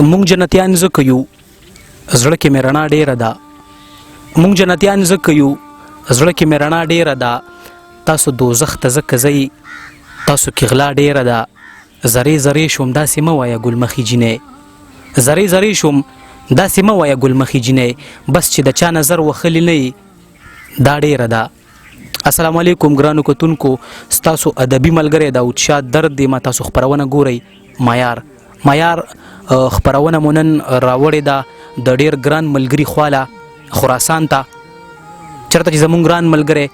مونږ جنتیان ځکه یو زړه کې مې رڼا ډېره ده مونږ جنتیان ځکه یو زړه کې مې رڼا ډېره ده تاسو دوزخ ته ځکه ځئ تاسو کې غلا ډېره ده زرې زرې شوم داسې مه وایه ګلمخې جینۍ زرې زرې شوم داسې مه وایه ګلمخې جینۍ بس چې د چا نظر وخلې نه دا ډېره ده. السلام علیکم ګرانو کتونکو ستاسو ادبي ملګری داود شاه درد دی ما تاسو خپرونه ګورئ معیار خپرونه مو نن راوړې ده د ډېر ګران ملګري خواله خراسان ته چېرته چې زموږ ګران ملګری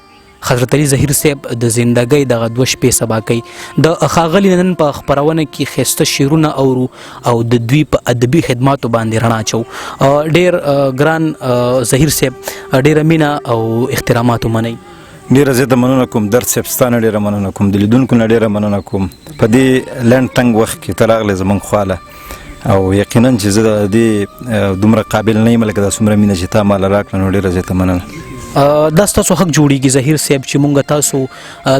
حضرت علي ظهیر صاحب د زندګۍ دغه 2 شپې سبا کوي د ښاغلي نن په خپرونه کې ښایسته شعرونه اورو او د دوی په ادبي خدماتو باندې رڼا اچو. ډېر ګران ظهیر صاحب ډېره مینه او احترامات ومنئ. ډېره زیاته مننه کوم درد صاحب ستانه ډېره مننه کوم د لیدونکو نه ډېره مننه کوم په دې لنډ ټنګ وخت کې ته راغلې زموږ خواله او یقینا چې زه د دې دومره قابل نه یم لکه دا څومره مینه چې تا ماله راکړه نو ډېره زیاته مننه. دا ستاسو حق جوړیږي ظهیر صاحب چې مونږ تاسو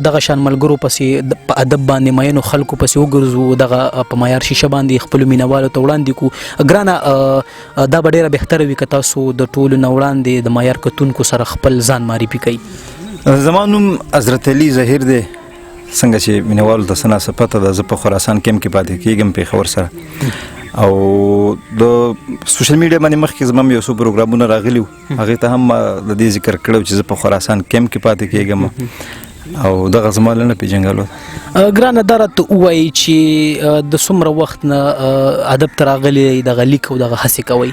دغه شان ملګرو پسې په ادب باندې مینو خلکو پسې وګرځو دغه په معیار شیشه باندې خپلو مینوالو ته وړاندې کړو. ګرانه دا به ډېره بهتره وي که تاسو د ټولو نه وړاندې د معیار کتونکو سره خپل ځان معرفي کوئ. زما نوم حضرت علي ظهیر دی څنګه چې مینوالو ته څه ناڅه پته ده زه په خراسان کیمپ کې پاتې کېږم پېښور سره او د سوشل میډیا باندې مخکې زما یو څو پروګرامونه راغلي وو هغې ته هم د دې ذکر کړی چې زه په خراسان کیمپ کې پاتې کېږم او دغه زما لنډه پېژنګلو ده. ګرانه دا راته ووایي چې د څومره وخت نه ادب ته راغلی دغه لیک او دغه هڅې کوئ؟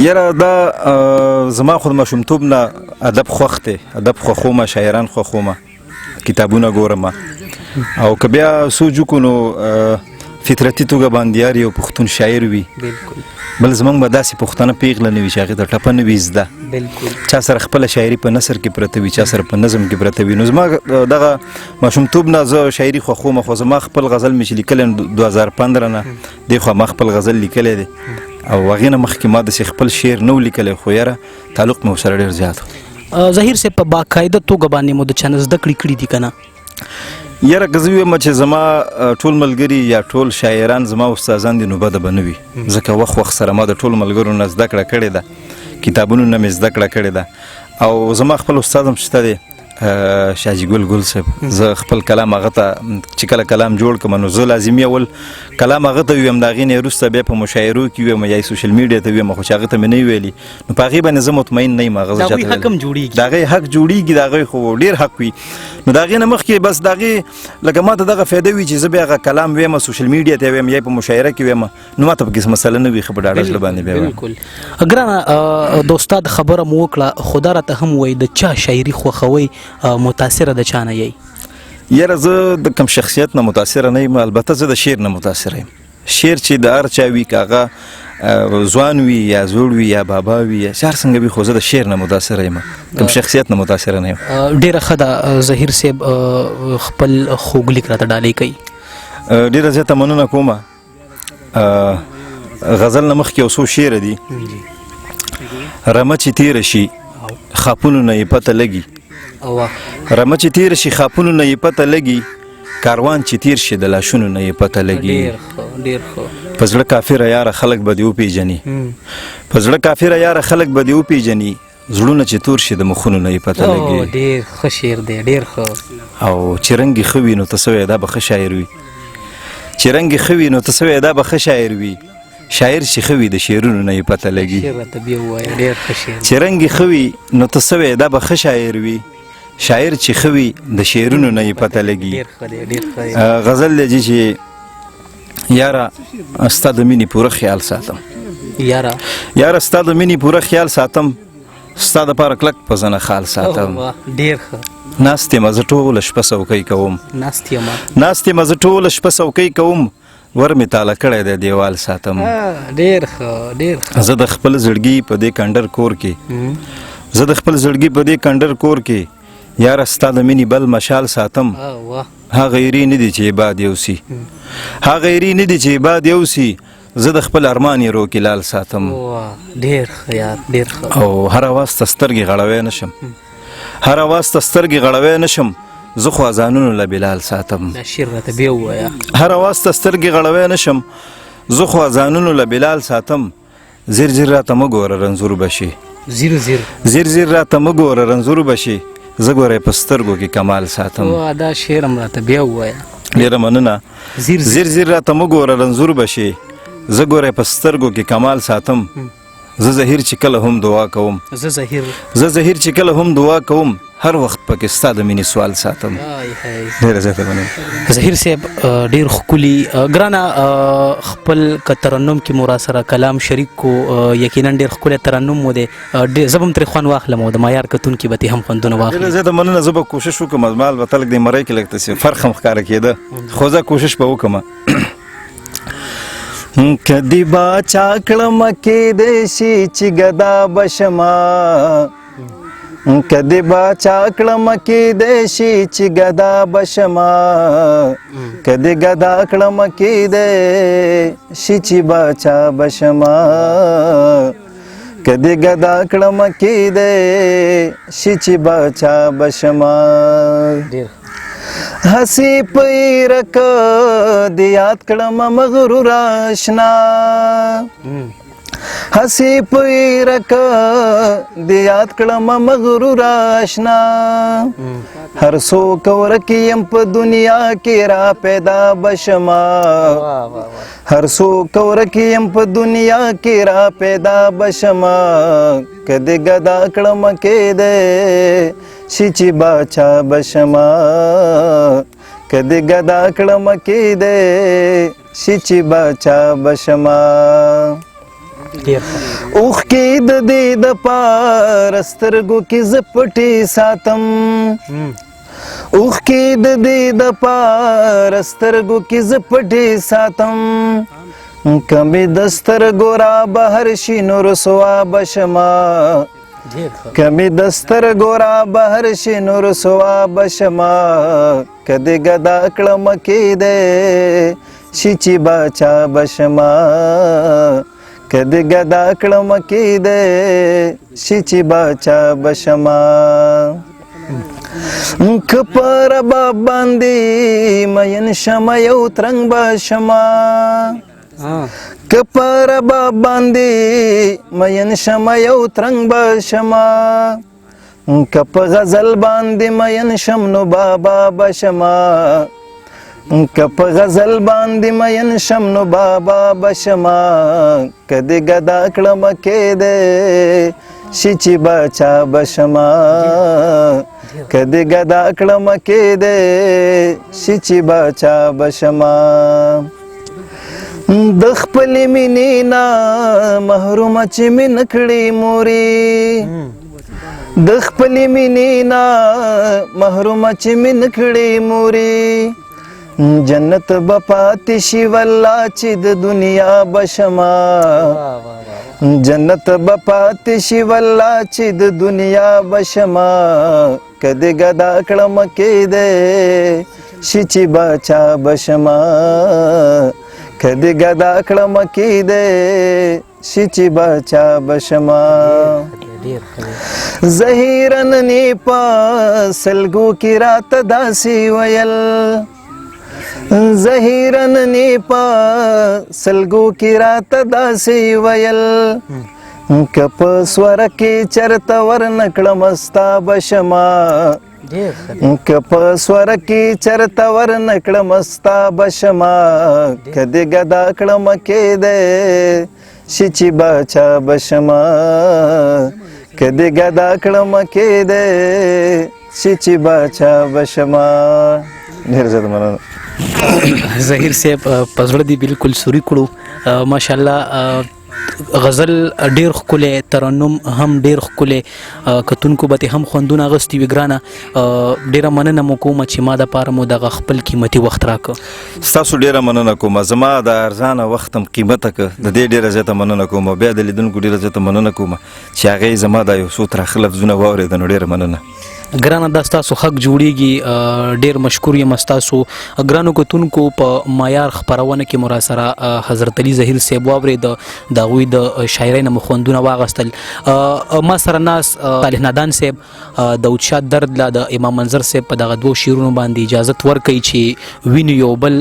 یاره دا زما خو د ماشومتوب نه ادب خوښ دی ادب خوښومه شاعران خوښومه کتابونه ګورم او که بیا سوچ وکړو نو فطرتي توګه باندې یار یو پښتون شاعر وي بل زموږ به داسې پښتانه پیغله نه وي چې هغې ته ټپه نه وي زده چا سره خپله شاعري په نثر کې پرته وي چا سره په نظم کې پرته وي. نو زما دغه ماشومتوب نه زه شاعري خوښوم خو زما خپل غزل مې چې لیکلی 2015 نه دی خو ما خپل غزل لیکلی دی او هغې نه مخکې ما داسې خپل شعر نه و لیکلی خو یاره تعلق مې ورسره ډېر زیات و. ظهیر صاحب په باقاعده توګه باندې مو د چا نه زده کړې کړي دي که نه؟ یاره که زه ویم چې زما ټول ملګري یا ټول شاعران زما استادان دي نو بده به نه وي ځکه وخت سره ما د ټولو ملګرو نه زده کړه کړې ده کتابونو نه مې زده کړه کړې ده او زما خپل استاد هم شته دی شاجي ګل صاحب زه خپل کلام هغه ته چې کله کلام جوړ کړم نو زه لازمي اول کلام هغه ته ویم د هغې نه وروسته بیا په مشاعرو کې ویم یا سوشل میډیا ته ویم خو چې هغه ته مې نه ویلي نو په هغې باندې زه مطمئن نه یم هغه د هغوی حق هم جوړېږي د هغې حق جوړېږي د هغوی خو ډېر حق وي نو د هغې نه مخکې بس د هغې لکه ما ته دغه فایده وي چې زه بیا هغه کلام ویم سوشل میډیا ته ویم یا په مشاعره کې ویم نو ما ته پکې څه مسله نه وي ښه په ډاډه زړه باندې بیا ویم. ګرانه د استاد خبره مو وکړه خو دا راته هم وایي د چا شاعري خوښوئ متاثره د چا نه یئ؟ یاره زه د کوم شخصیت نه متاثره نه یم البته زه د شعر نه متاثره یم. شعر چې د هر چا وي که هغه ځوان وي یا زوړ وي یا بابا وي یا هر څنګه وي خو زه د شعر نه متاثره یم کوم شخصیت نه متاثره نه یم. ډېره ښه ده ظهیر صاحب خپل خوږ لیک راته ډالۍ کوي. ډېره زیاته مننه کومه. غزل نه مخکې یو څو شعر دي رمه چې تېره شي خاپونو نه یې پته لګي رمه چې تېره شي خاپونو نه یې پته لګي کاروان چې تېر شي د لاشونو نه یې پته لګي په زړه کافره یاره خلک به دې وپېژني په زړه کافره یاره خلک به دې وپېژني زړونه چې تور شي د مخونو نه یې پته لګي. ډېر ښه شعر دی ډېر ښه. او چې رنګ یې ښه وي نو ته څه وایې دا به ښه شاعر وي چې رنګ یې ښه وي نو ته څه وایې دا به ښه شاعر وي شاعر چې ښه وي د شعرونو نه یې پته لګي چې رنګ یې ښه وي نو ته څه وایې دا به ښه شاعر وي شاعر چې ښه وي د شعرونو نه یې پته لګي. غزل دی چې یاره ستا د مینې پوره خیال ساتم یاره ستا د مینې پوره خیال ساتم ستا دپاره کلک په زنه خال ساتم ناست یم زه ټوله شپه څوکۍ کوم ناست یم زه ټوله شپه څوکۍ کوم ور مې تاله کړی دی دیوال ساتم زه د خپل زړګي په دې کنډر کور کې زه د خپل زړګي په دې کنډر کور کې یاره ستا د مینې بل مشال ساتم هغه یري نه دي چې عباد یوسي هغه یري نه دي چې عباد یوسي زه د خپل ارمان یې روکې لال ساتم او هر اواز ته سترګې غړوی نشم هر اواز ته سترګې غړوی نشم زه خو اذانونو له بلال ساتم دا شعر راته بیا ووایه. هر اواز ته سترګې غړوی نشم زه خو اذانونو له بلال ساتم زیر زیر راته مه ګوره رنځور به شي زیر زیر زیر زیر راته مه ګوره رنځور به شي زه ګوره په سترګو کې کمال ساتم. دا شعر هم راته بیا ووایه. ډېره مننه. زیر زیر راته مه ګوره رنځور به شي زه ګوره په سترګو کې کمال ساتم. زه زهیر چې کله هم دعا کوم زه زهیر چې کله هم دعا کوم هر وخت پکې ستا د مینې سوال ساتم. ډېره زیاته مننه. زهیر صاحب ډېر ښکلي ګرانه خپل که ترنم کې مو را سره کلام شریک کو یقینا ډېر ښکلی ترنم مو دی. زه به هم ترې خوند واخلم او د معیار کتونکي به ترې هم خوندونه واخلم. ډېره زیاته مننه. زه به کوشش وکړم مال به تلک د مرۍ کې لږ داسې فرق هم ښکاره کېده خو زه کوشش به وکړم. کدی باچا کړم کېدی شي چې ګدا بشما کدی باچا کړم کېدی شي چې ګدا بشما کدی ګدا کړم کېدی شي چې باچا بشما کدی ګدا کړم کېدی شي چې باچا بشما هسی پیرک دی یاد کړم مغرور آشنا هسی پیرک دی یاد کړم مغرور آشنا هر څوک ورکیم په دنیا کې را پیدا بشما هر څوک ورکیم په دنیا کې را پیدا بشما کدی ګدا کړم کېدی شي چې باچا بشما کدی ګدا کړم کېدی شي چې باچا بشما اوښکې د دې د پاره سترګو کې زه پټې ساتم اوښکې د دې د پاره سترګو کې زه پټې ساتم کمې د سترګو را بهر شي نو رسوا بشما کمی دستر گورا بهر شي نو رسوا بشما کدی ګدا کړم کېدی شي چې باچا بشما کدی ګدا کړم کېدی شي چې باچا بشما که پر با باندې مین شمه یو ترنګ بشما که پر با باندې مین شمه یو ترنګ بشما که په غزل باندې مین شم نو بابا بشما که په غزل باندې مین شم نو بابا بشما کدی ګدا کړم کېدی شي چې باچا بشما کدی ګدا کړم کېدی شي چې باچا بشما د خپلې مینې نه محرومه چې مې نه کړې مورې د خپلې مینې نه محرومه چې مې نه کړې مورې جنت به پاتې شي والله چې د دنیا بشما جنت به پاتې شي والله چې د دنیا بشما کدی ګدا کړم کېدی شي چې باچا بشما کدی ګدا کړم کېدی شي چې باچا بشما زهیرن نی په سلګو کې راته داسې ویل زهیرن نی په سلګو کې راته داسې ویل که په سور کې چرته ورنکړم ستا بشما که په سور کې چرته ورنکړم ستا بشما کدی ګدا کړم کېدی شي چې باچا بشما کدی ګدا کړم کېدی شي چې باچا بشما. ډېر زیات مننه. زهیر صاحب په زړه دې بالکل سوري کړو ماشاءالله. غزل ډیر ښکلی ترنم هم ډیر ښکلی کتونکو به هم خوندونه اغوستي وي. ګرانه ډیره مننه مو کومه چې ما دپاره مو دغه خپل قیمتي وخت راکړ. ستاسو ډیره مننه کوم. زما د ارزانه وخت هم قیمته که د دې ډیره زیاته مننه کوم. بیا د لیدونکو ډیره زیاته مننه کوم چې هغې زما دا یو څو ترخه لفظونه واورېده نو ډیره مننه. ګرانه دا ستاسو حق جوړیږي ډیر مشکور یم ستاسو ګرانو کتونکو په معیار خپرونه کې مرا سره حضرت علي ظهیر صاحب واورید د هغوی د شاعرۍ نه مخوندونه واغستل ما سره ناس صالح نادان صاحب د اوچات درد لا د امام منظر صاحب په دغه 2 شعرونو باندې اجازت ورکوي چې وینو یو بل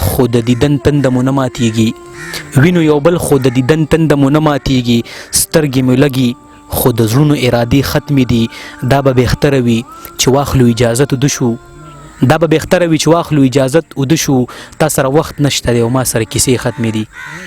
خو د دیدن تنده مو نه ماتیږي وینو یو بل خو د دیدن تنده مو نه ماتیږي سترګې مې لګي خو د زړونو ارادې ختمې دي دا به بهتره وي چې واخلو اجازت وده شو دا به بهتره وي چې واخلو اجازت وده شو تا سره وخت نشته دی او ما سره کیسې ختمې دي